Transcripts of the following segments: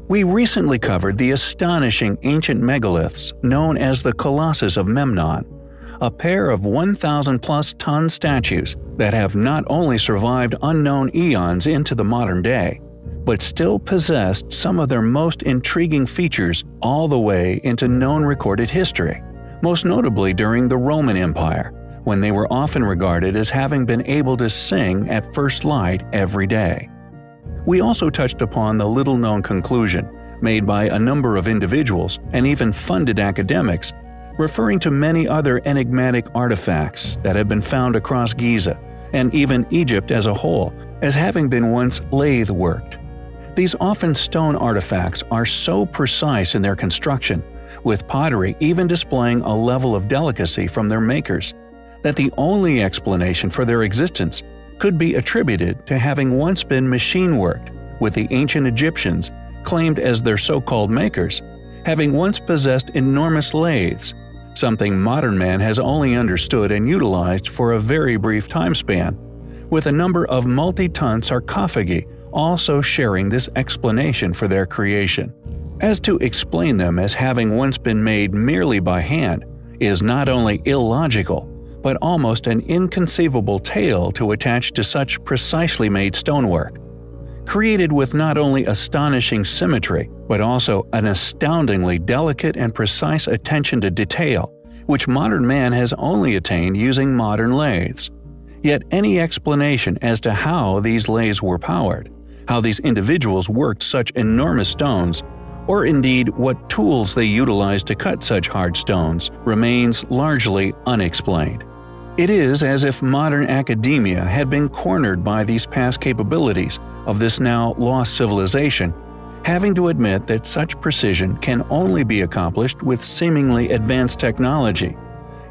We recently covered the astonishing ancient megaliths known as the Colossus of Memnon, a pair of 1,000-plus ton statues that have not only survived unknown eons into the modern day, but still possessed some of their most intriguing features all the way into known recorded history, most notably during the Roman Empire, when they were often regarded as having been able to sing at first light every day. We also touched upon the little-known conclusion made by a number of individuals and even funded academics, referring to many other enigmatic artifacts that have been found across Giza and even Egypt as a whole as having been once lathe-worked. These often stone artifacts are so precise in their construction, with pottery even displaying a level of delicacy from their makers, that the only explanation for their existence could be attributed to having once been machine-worked, with the ancient Egyptians, claimed as their so-called makers, having once possessed enormous lathes, something modern man has only understood and utilized for a very brief time span, with a number of multi-ton sarcophagi also sharing this explanation for their creation. As to explain them as having once been made merely by hand is not only illogical, but almost an inconceivable tale to attach to such precisely made stonework. Created with not only astonishing symmetry, but also an astoundingly delicate and precise attention to detail, which modern man has only attained using modern lathes. Yet any explanation as to how these lathes were powered, how these individuals worked such enormous stones, or indeed what tools they utilized to cut such hard stones, remains largely unexplained. It is as if modern academia had been cornered by these past capabilities of this now lost civilization, having to admit that such precision can only be accomplished with seemingly advanced technology,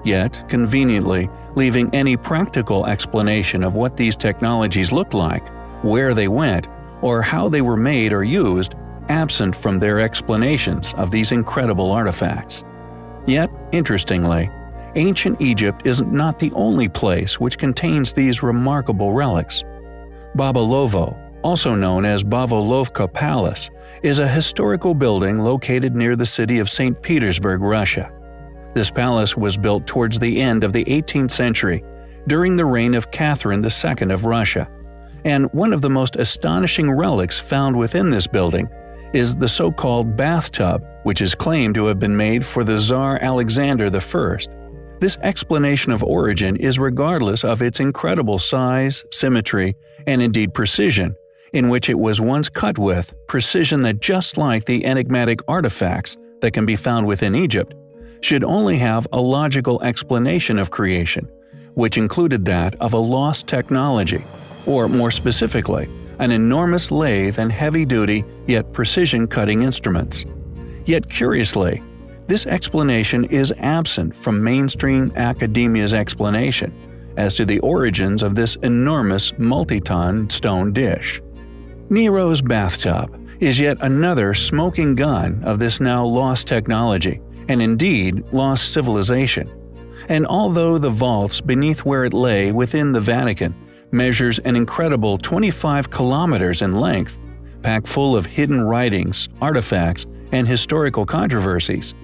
yet conveniently leaving any practical explanation of what these technologies looked like, where they went, or how they were made or used, absent from their explanations of these incredible artifacts. Yet, interestingly, ancient Egypt is not the only place which contains these remarkable relics. Babalovo, also known as Bavolovka Palace, is a historical building located near the city of St. Petersburg, Russia. This palace was built towards the end of the 18th century, during the reign of Catherine II of Russia, and one of the most astonishing relics found within this building is the so-called bathtub, which is claimed to have been made for the Tsar Alexander I. This explanation of origin is regardless of its incredible size, symmetry, and indeed precision, in which it was once cut with precision that, just like the enigmatic artifacts that can be found within Egypt, should only have a logical explanation of creation, which included that of a lost technology, or more specifically, an enormous lathe and heavy-duty yet precision-cutting instruments. Yet curiously, this explanation is absent from mainstream academia's explanation as to the origins of this enormous multi-ton stone dish. Nero's bathtub is yet another smoking gun of this now lost technology, and indeed lost civilization. And although the vaults beneath where it lay within the Vatican measures an incredible 25 kilometers in length, packed full of hidden writings, artifacts, and historical controversies,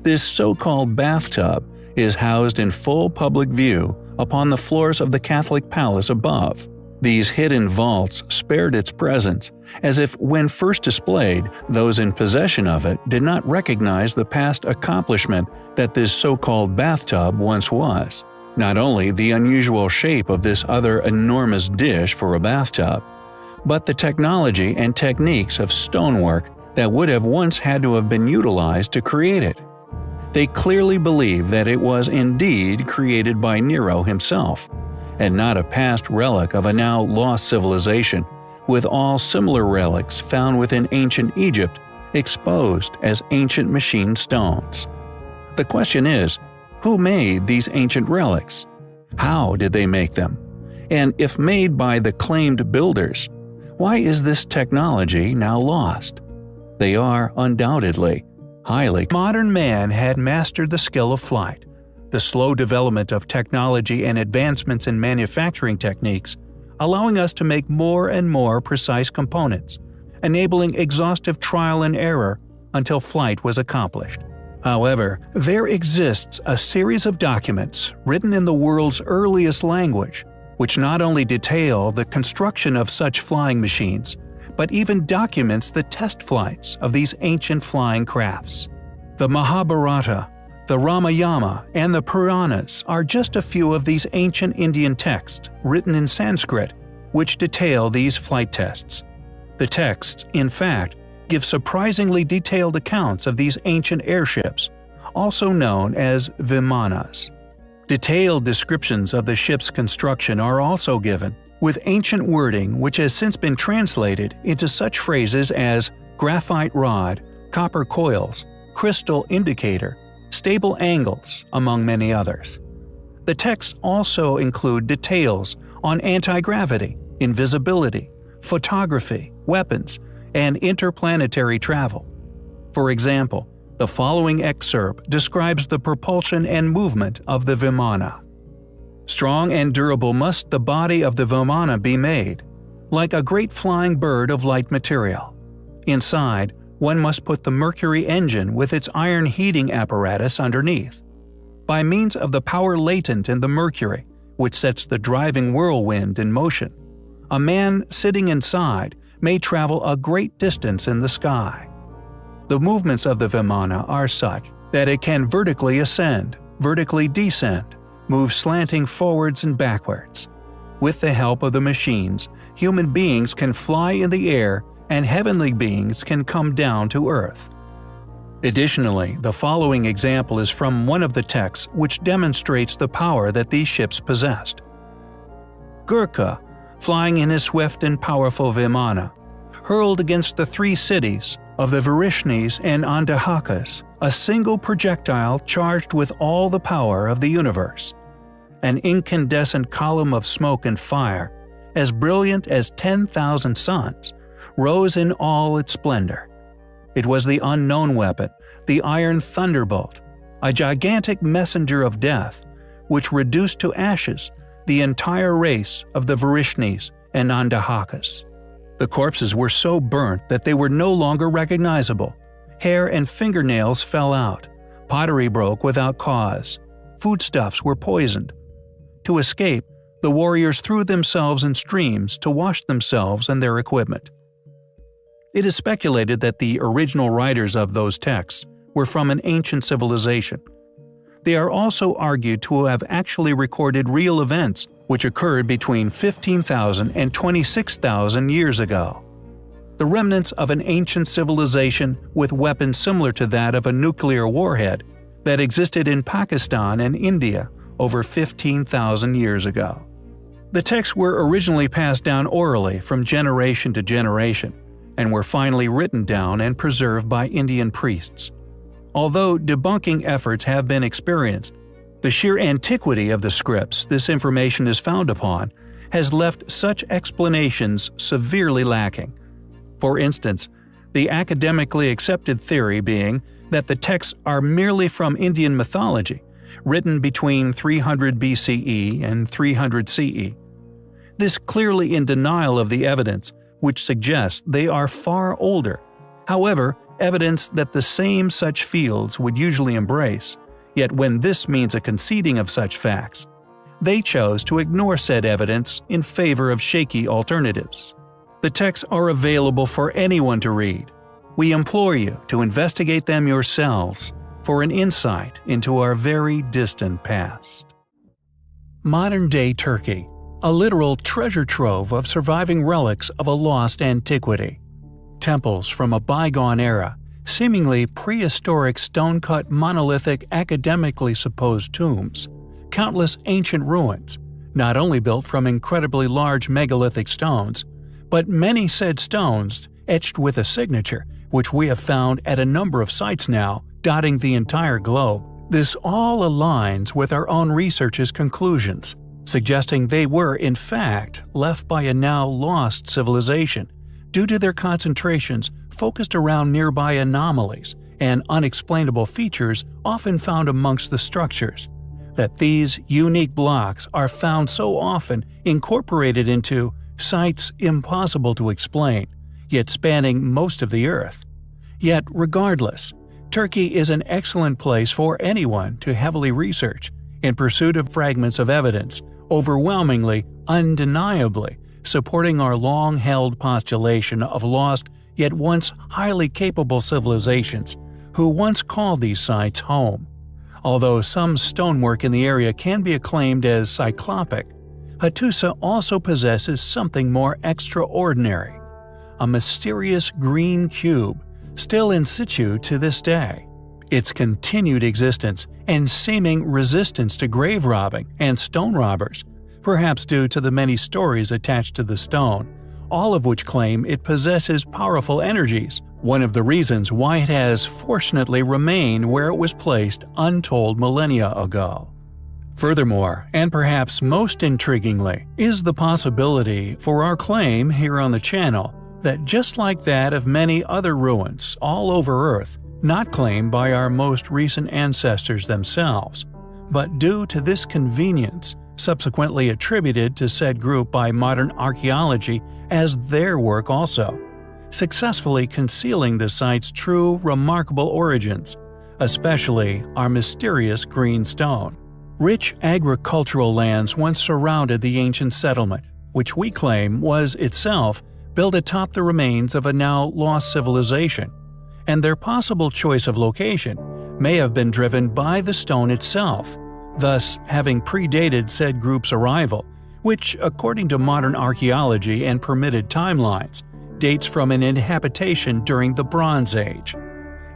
this so-called bathtub is housed in full public view upon the floors of the Catholic palace above. These hidden vaults spared its presence, as if when first displayed, those in possession of it did not recognize the past accomplishment that this so-called bathtub once was. Not only the unusual shape of this other enormous dish for a bathtub, but the technology and techniques of stonework that would have once had to have been utilized to create it. They clearly believe that it was indeed created by Nero himself, and not a past relic of a now lost civilization, with all similar relics found within ancient Egypt exposed as ancient machine stones. The question is, who made these ancient relics? How did they make them? And if made by the claimed builders, why is this technology now lost? They are undoubtedly highly. Modern man had mastered the skill of flight. The slow development of technology and advancements in manufacturing techniques, allowing us to make more and more precise components, enabling exhaustive trial and error until flight was accomplished. However, there exists a series of documents written in the world's earliest language, which not only detail the construction of such flying machines, but even documents the test flights of these ancient flying crafts. The Mahabharata, the Ramayana, and the Puranas are just a few of these ancient Indian texts written in Sanskrit which detail these flight tests. The texts, in fact, give surprisingly detailed accounts of these ancient airships, also known as Vimanas. Detailed descriptions of the ship's construction are also given, with ancient wording which has since been translated into such phrases as graphite rod, copper coils, crystal indicator, stable angles, among many others. The texts also include details on anti-gravity, invisibility, photography, weapons, and interplanetary travel. For example, the following excerpt describes the propulsion and movement of the Vimana. Strong and durable must the body of the Vimana be made, like a great flying bird of light material. Inside, one must put the mercury engine with its iron heating apparatus underneath. By means of the power latent in the mercury, which sets the driving whirlwind in motion, a man sitting inside may travel a great distance in the sky. The movements of the Vimana are such that it can vertically ascend, vertically descend, move slanting forwards and backwards. With the help of the machines, human beings can fly in the air and heavenly beings can come down to earth. Additionally, the following example is from one of the texts which demonstrates the power that these ships possessed. Gurkha, flying in his swift and powerful Vimana, hurled against the three cities of the Varishnis and Andahakas a single projectile charged with all the power of the universe. An incandescent column of smoke and fire, as brilliant as 10,000 suns, rose in all its splendor. It was the unknown weapon, the iron thunderbolt, a gigantic messenger of death, which reduced to ashes the entire race of the Varishnis and Andahakas. The corpses were so burnt that they were no longer recognizable. Hair and fingernails fell out, pottery broke without cause, foodstuffs were poisoned. To escape, the warriors threw themselves in streams to wash themselves and their equipment. It is speculated that the original writers of those texts were from an ancient civilization. They are also argued to have actually recorded real events which occurred between 15,000 and 26,000 years ago. The remnants of an ancient civilization with weapons similar to that of a nuclear warhead that existed in Pakistan and India over 15,000 years ago. The texts were originally passed down orally from generation to generation, and were finally written down and preserved by Indian priests. Although debunking efforts have been experienced, the sheer antiquity of the scripts this information is found upon has left such explanations severely lacking. For instance, the academically accepted theory being that the texts are merely from Indian mythology, written between 300 BCE and 300 CE. This clearly in denial of the evidence, which suggests they are far older. However, evidence that the same such fields would usually embrace, yet when this means a conceding of such facts, they chose to ignore said evidence in favor of shaky alternatives. The texts are available for anyone to read. We implore you to investigate them yourselves for an insight into our very distant past. Modern-day Turkey, a literal treasure trove of surviving relics of a lost antiquity. Temples from a bygone era, seemingly prehistoric stone-cut monolithic academically supposed tombs, countless ancient ruins, not only built from incredibly large megalithic stones, but many said stones etched with a signature, which we have found at a number of sites now, dotting the entire globe. This all aligns with our own research's conclusions, suggesting they were, in fact, left by a now lost civilization, due to their concentrations focused around nearby anomalies and unexplainable features often found amongst the structures. That these unique blocks are found so often incorporated into sites impossible to explain, yet spanning most of the Earth. Yet, regardless, Turkey is an excellent place for anyone to heavily research in pursuit of fragments of evidence, overwhelmingly, undeniably, supporting our long-held postulation of lost yet once highly capable civilizations who once called these sites home. Although some stonework in the area can be acclaimed as cyclopic, Hattusa also possesses something more extraordinary: a mysterious green cube, still in situ to this day. Its continued existence and seeming resistance to grave robbing and stone robbers, perhaps due to the many stories attached to the stone, all of which claim it possesses powerful energies, one of the reasons why it has fortunately remained where it was placed untold millennia ago. Furthermore, and perhaps most intriguingly, is the possibility for our claim here on the channel that just like that of many other ruins all over Earth, not claimed by our most recent ancestors themselves, but due to this convenience, subsequently attributed to said group by modern archaeology as their work also, successfully concealing the site's true remarkable origins, especially our mysterious green stone. Rich agricultural lands once surrounded the ancient settlement, which we claim was itself built atop the remains of a now lost civilization, and their possible choice of location may have been driven by the stone itself, thus having predated said group's arrival, which, according to modern archaeology and permitted timelines, dates from an inhabitation during the Bronze Age.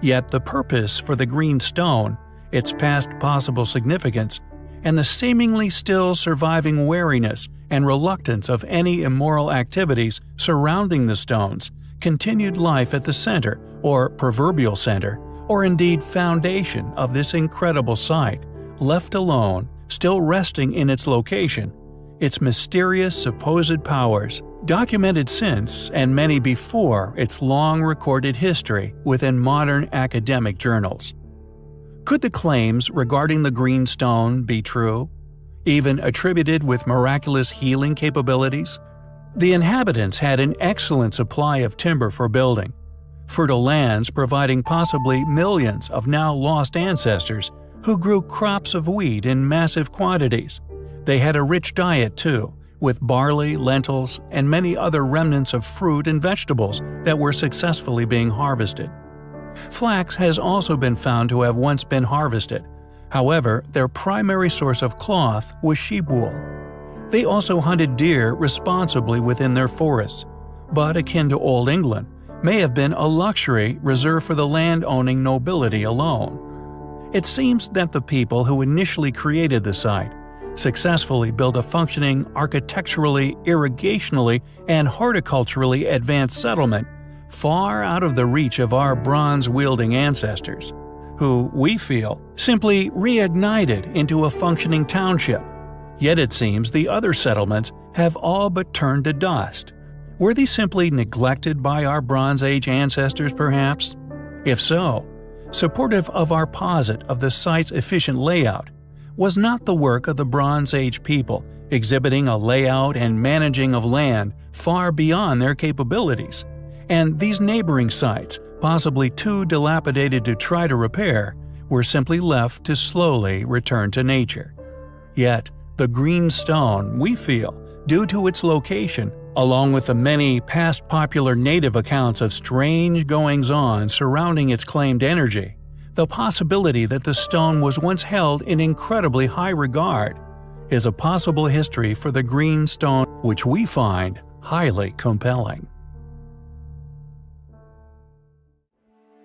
Yet the purpose for the green stone, its past possible significance, and the seemingly still surviving wariness and reluctance of any immoral activities surrounding the stones, continued life at the center, or proverbial center, or indeed foundation of this incredible site, left alone, still resting in its location, its mysterious supposed powers, documented since and many before its long recorded history within modern academic journals. Could the claims regarding the green stone be true, even attributed with miraculous healing capabilities? The inhabitants had an excellent supply of timber for building, fertile lands providing possibly millions of now lost ancestors who grew crops of wheat in massive quantities. They had a rich diet too, with barley, lentils, and many other remnants of fruit and vegetables that were successfully being harvested. Flax has also been found to have once been harvested. However, their primary source of cloth was sheep wool. They also hunted deer responsibly within their forests, but akin to Old England, may have been a luxury reserved for the land-owning nobility alone. It seems that the people who initially created the site successfully built a functioning architecturally, irrigationally, and horticulturally advanced settlement far out of the reach of our bronze-wielding ancestors, who, we feel, simply reignited into a functioning township. Yet it seems the other settlements have all but turned to dust. Were these simply neglected by our Bronze Age ancestors, perhaps? If so, supportive of our posit of the site's efficient layout, was not the work of the Bronze Age people exhibiting a layout and managing of land far beyond their capabilities, and these neighboring sites, possibly too dilapidated to try to repair, were simply left to slowly return to nature. Yet, the green stone, we feel, due to its location, along with the many past popular native accounts of strange goings-on surrounding its claimed energy, the possibility that the stone was once held in incredibly high regard, is a possible history for the green stone which we find highly compelling.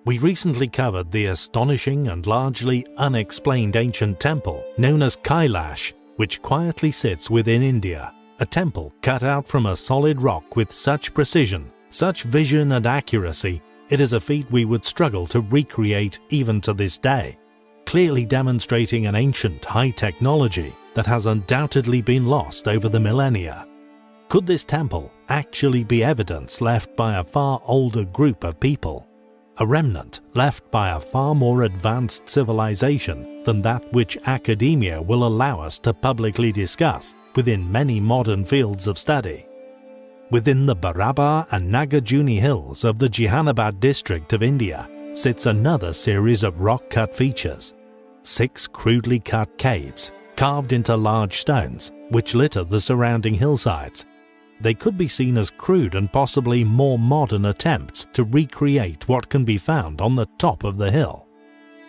We recently covered the astonishing and largely unexplained ancient temple known as Kailash, which quietly sits within India, a temple cut out from a solid rock with such precision, such vision and accuracy, it is a feat we would struggle to recreate even to this day, clearly demonstrating an ancient high technology that has undoubtedly been lost over the millennia. Could this temple actually be evidence left by a far older group of people? A remnant left by a far more advanced civilization than that which academia will allow us to publicly discuss within many modern fields of study? Within the Barabar and Nagarjuni hills of the Jehanabad district of India sits another series of rock-cut features. 6 crudely cut caves, carved into large stones, which litter the surrounding hillsides. They could be seen as crude and possibly more modern attempts to recreate what can be found on the top of the hill.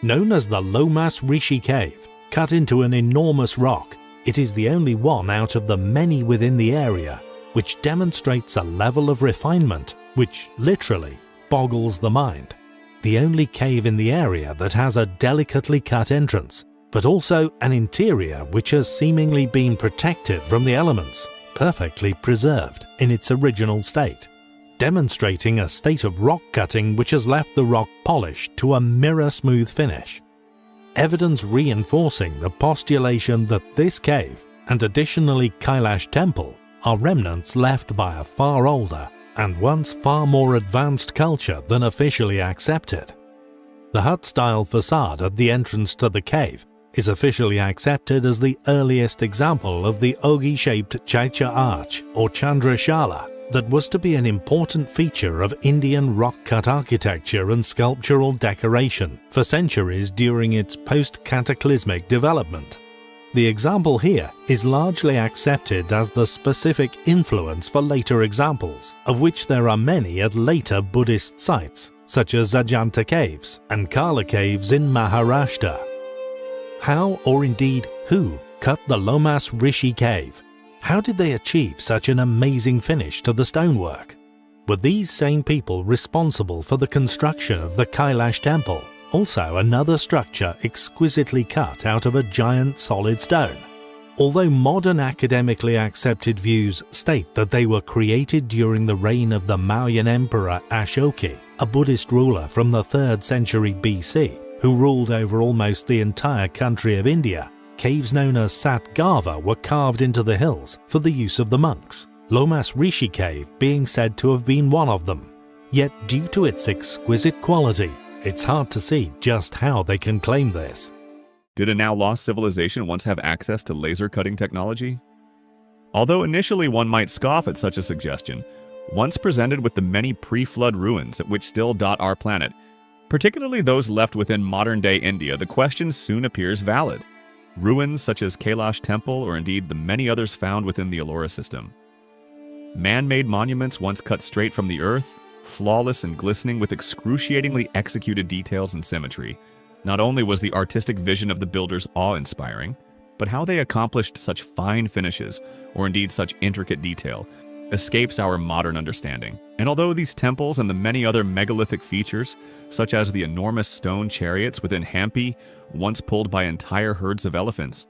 Known as the Lomas Rishi Cave, cut into an enormous rock, it is the only one out of the many within the area which demonstrates a level of refinement which literally boggles the mind. The only cave in the area that has a delicately cut entrance, but also an interior which has seemingly been protected from the elements, perfectly preserved in its original state, demonstrating a state of rock cutting which has left the rock polished to a mirror-smooth finish. Evidence reinforcing the postulation that this cave, and additionally Kailash Temple, are remnants left by a far older and once far more advanced culture than officially accepted. The hut-style facade at the entrance to the cave is officially accepted as the earliest example of the ogee-shaped Chaitya arch or Chandrashala that was to be an important feature of Indian rock-cut architecture and sculptural decoration for centuries during its post-cataclysmic development. The example here is largely accepted as the specific influence for later examples, of which there are many at later Buddhist sites, such as Ajanta Caves and Kala Caves in Maharashtra. How, or indeed who, cut the Lomas Rishi Cave? How did they achieve such an amazing finish to the stonework? Were these same people responsible for the construction of the Kailash Temple, also another structure exquisitely cut out of a giant solid stone? Although modern academically accepted views state that they were created during the reign of the Mauryan Emperor Ashoka, a Buddhist ruler from the 3rd century BC, who ruled over almost the entire country of India, caves known as Satgava were carved into the hills for the use of the monks, Lomas Rishi Cave being said to have been one of them. Yet due to its exquisite quality, it's hard to see just how they can claim this. Did a now lost civilization once have access to laser cutting technology? Although initially one might scoff at such a suggestion, once presented with the many pre-flood ruins which still dot our planet, particularly those left within modern-day India, the question soon appears valid. Ruins such as Kailash Temple or indeed the many others found within the Ellora system. Man-made monuments once cut straight from the earth, flawless and glistening with excruciatingly executed details and symmetry. Not only was the artistic vision of the builders awe-inspiring, but how they accomplished such fine finishes, or indeed such intricate detail, escapes our modern understanding. And although these temples and the many other megalithic features, such as the enormous stone chariots within Hampi, once pulled by entire herds of elephants,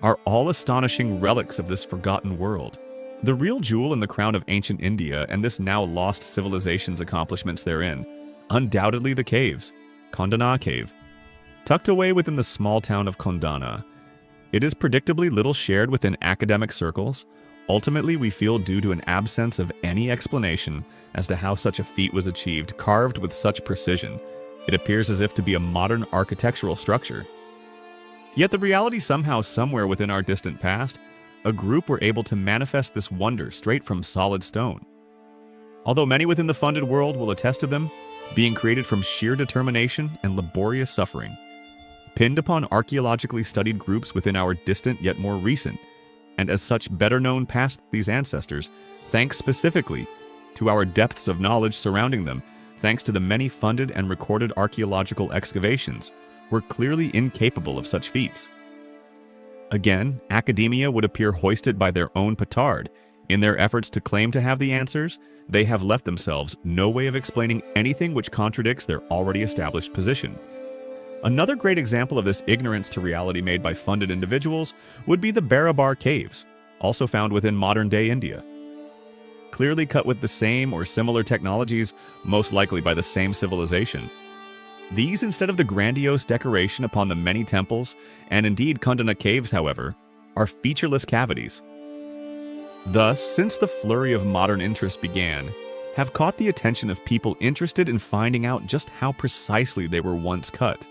are all astonishing relics of this forgotten world, the real jewel in the crown of ancient India and this now lost civilization's accomplishments therein, undoubtedly the caves, Kondana Cave. Tucked away within the small town of Kondana, it is predictably little shared within academic circles. Ultimately, we feel due to an absence of any explanation as to how such a feat was achieved, carved with such precision. It appears as if to be a modern architectural structure. Yet the reality somehow somewhere within our distant past, a group were able to manifest this wonder straight from solid stone. Although many within the funded world will attest to them, being created from sheer determination and laborious suffering, pinned upon archaeologically studied groups within our distant yet more recent, and as such better known past these ancestors, thanks specifically to our depths of knowledge surrounding them, thanks to the many funded and recorded archaeological excavations, were clearly incapable of such feats. Again, academia would appear hoisted by their own petard. In their efforts to claim to have the answers, they have left themselves no way of explaining anything which contradicts their already established position. Another great example of this ignorance to reality made by funded individuals would be the Barabar Caves, also found within modern-day India. Clearly cut with the same or similar technologies, most likely by the same civilization. These, instead of the grandiose decoration upon the many temples, and indeed Kondana Caves, however, are featureless cavities. Thus, since the flurry of modern interest began, have caught the attention of people interested in finding out just how precisely they were once cut.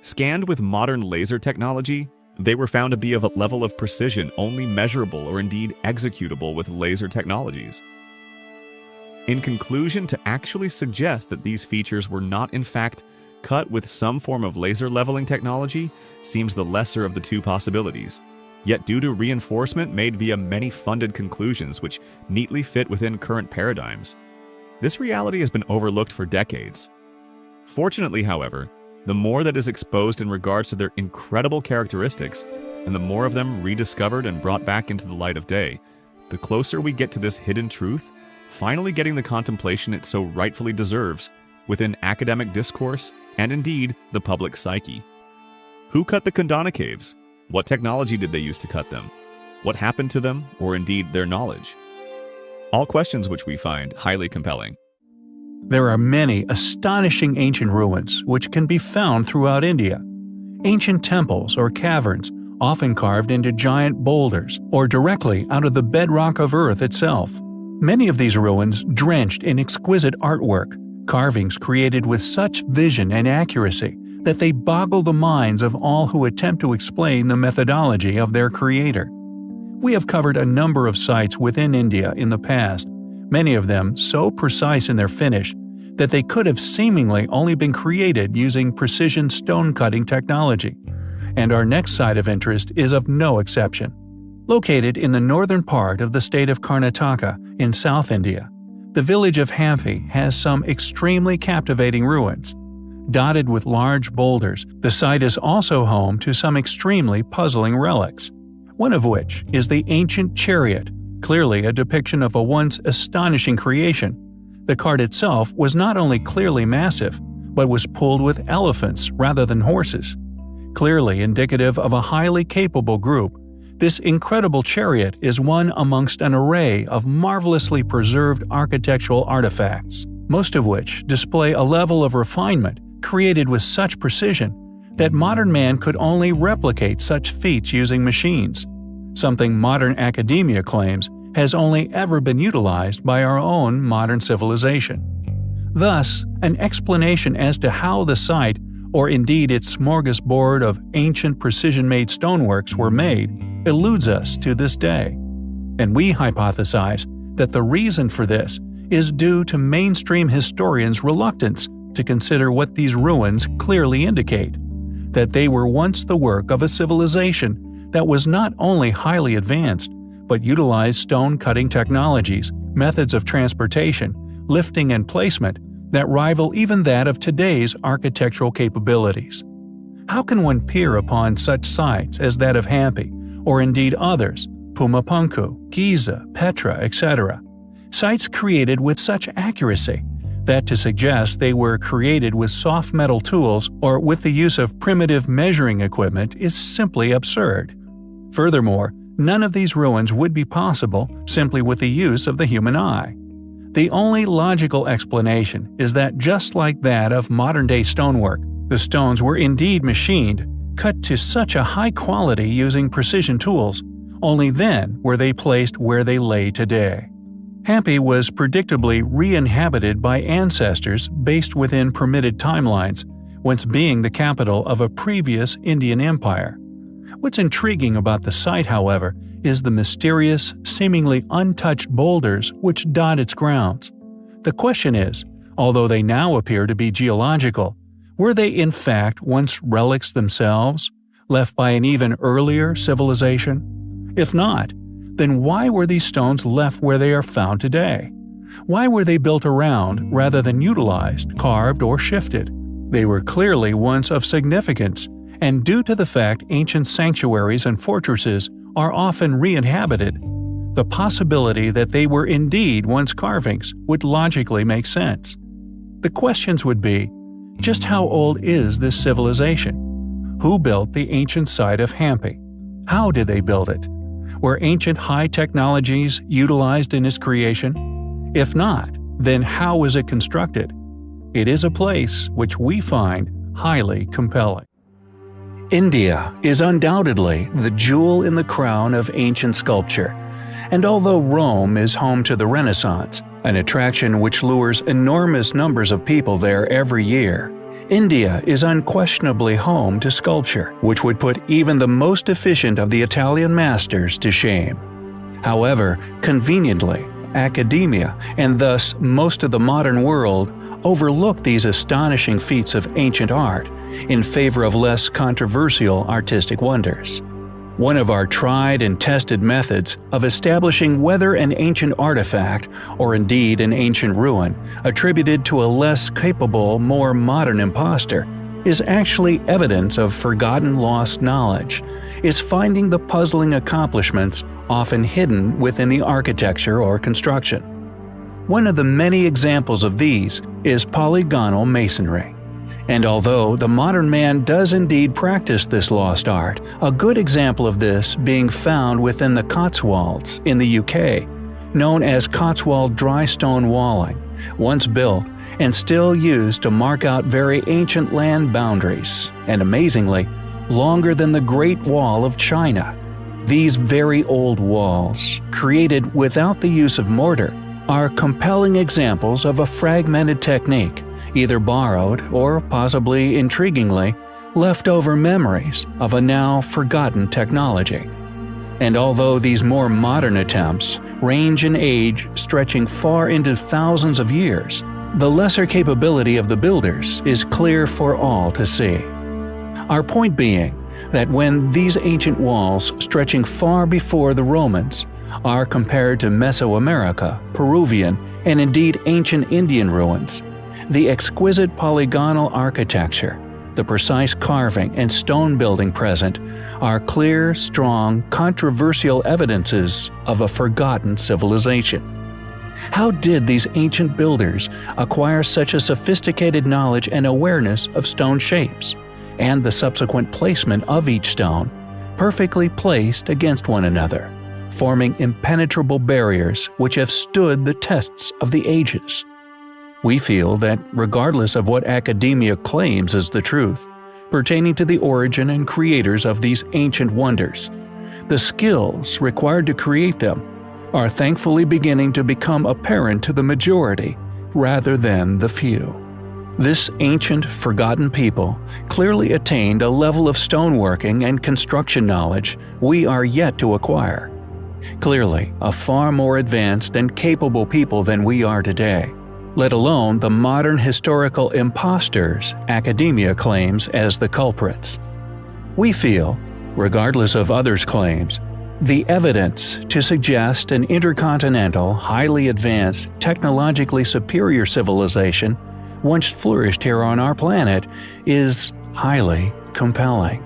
Scanned with modern laser technology, they were found to be of a level of precision only measurable or indeed executable with laser technologies. In conclusion, to actually suggest that these features were not in fact cut with some form of laser leveling technology seems the lesser of the two possibilities, yet due to reinforcement made via many funded conclusions which neatly fit within current paradigms. This reality has been overlooked for decades. Fortunately, however, the more that is exposed in regards to their incredible characteristics, and the more of them rediscovered and brought back into the light of day, the closer we get to this hidden truth, finally getting the contemplation it so rightfully deserves within academic discourse and indeed the public psyche. Who cut the Kundana caves? What technology did they use to cut them? What happened to them, or indeed their knowledge? All questions which we find highly compelling. There are many astonishing ancient ruins which can be found throughout India. Ancient temples or caverns, often carved into giant boulders or directly out of the bedrock of Earth itself. Many of these ruins drenched in exquisite artwork, carvings created with such vision and accuracy that they boggle the minds of all who attempt to explain the methodology of their creator. We have covered a number of sites within India in the past, many of them so precise in their finish that they could have seemingly only been created using precision stone-cutting technology. And our next site of interest is of no exception. Located in the northern part of the state of Karnataka in South India, the village of Hampi has some extremely captivating ruins. Dotted with large boulders, the site is also home to some extremely puzzling relics, one of which is the ancient chariot, clearly a depiction of a once astonishing creation. The cart itself was not only clearly massive, but was pulled with elephants rather than horses. Clearly indicative of a highly capable group, this incredible chariot is one amongst an array of marvelously preserved architectural artifacts, most of which display a level of refinement created with such precision that modern man could only replicate such feats using machines, something modern academia claims has only ever been utilized by our own modern civilization. Thus, an explanation as to how the site, or indeed its smorgasbord of ancient precision-made stoneworks were made, eludes us to this day. And we hypothesize that the reason for this is due to mainstream historians' reluctance to consider what these ruins clearly indicate, that they were once the work of a civilization that was not only highly advanced, but utilized stone-cutting technologies, methods of transportation, lifting and placement that rival even that of today's architectural capabilities. How can one peer upon such sites as that of Hampi, or indeed others, Pumapunku, Giza, Petra, etc., sites created with such accuracy that to suggest they were created with soft metal tools or with the use of primitive measuring equipment is simply absurd. Furthermore, none of these ruins would be possible simply with the use of the human eye. The only logical explanation is that just like that of modern-day stonework, the stones were indeed machined, cut to such a high quality using precision tools, only then were they placed where they lay today. Hampi was predictably re-inhabited by ancestors based within permitted timelines, once being the capital of a previous Indian empire. What's intriguing about the site, however, is the mysterious, seemingly untouched boulders which dot its grounds. The question is, although they now appear to be geological, were they in fact once relics themselves, left by an even earlier civilization? If not, then why were these stones left where they are found today? Why were they built around rather than utilized, carved, or shifted? They were clearly once of significance, and due to the fact ancient sanctuaries and fortresses are often re-inhabited, the possibility that they were indeed once carvings would logically make sense. The questions would be, just how old is this civilization? Who built the ancient site of Hampi? How did they build it? Were ancient high technologies utilized in its creation? If not, then how was it constructed? It is a place which we find highly compelling. India is undoubtedly the jewel in the crown of ancient sculpture, and although Rome is home to the Renaissance, an attraction which lures enormous numbers of people there every year, India is unquestionably home to sculpture, which would put even the most efficient of the Italian masters to shame. However, conveniently, Academia, and thus most of the modern world, overlook these astonishing feats of ancient art in favor of less controversial artistic wonders. One of our tried and tested methods of establishing whether an ancient artifact, or indeed an ancient ruin, attributed to a less capable, more modern impostor, is actually evidence of forgotten lost knowledge, is finding the puzzling accomplishments often hidden within the architecture or construction. One of the many examples of these is polygonal masonry. And although the modern man does indeed practice this lost art, a good example of this being found within the Cotswolds in the UK, known as Cotswold dry stone walling, once built and still used to mark out very ancient land boundaries, and amazingly, longer than the Great Wall of China. These very old walls, created without the use of mortar, are compelling examples of a fragmented technique, either borrowed or, possibly intriguingly, leftover memories of a now forgotten technology. And although these more modern attempts range in age stretching far into thousands of years, the lesser capability of the builders is clear for all to see. Our point being that when these ancient walls stretching far before the Romans are compared to Mesoamerica, Peruvian, and indeed ancient Indian ruins, the exquisite polygonal architecture, the precise carving and stone building present are clear, strong, controversial evidences of a forgotten civilization. How did these ancient builders acquire such a sophisticated knowledge and awareness of stone shapes, and the subsequent placement of each stone, perfectly placed against one another, forming impenetrable barriers which have stood the tests of the ages? We feel that regardless of what academia claims is the truth, pertaining to the origin and creators of these ancient wonders, the skills required to create them are thankfully beginning to become apparent to the majority rather than the few. This ancient, forgotten people clearly attained a level of stoneworking and construction knowledge we are yet to acquire. Clearly, a far more advanced and capable people than we are today, let alone the modern historical imposters academia claims as the culprits. We feel, regardless of others' claims, the evidence to suggest an intercontinental, highly advanced, technologically superior civilization once flourished here on our planet is highly compelling.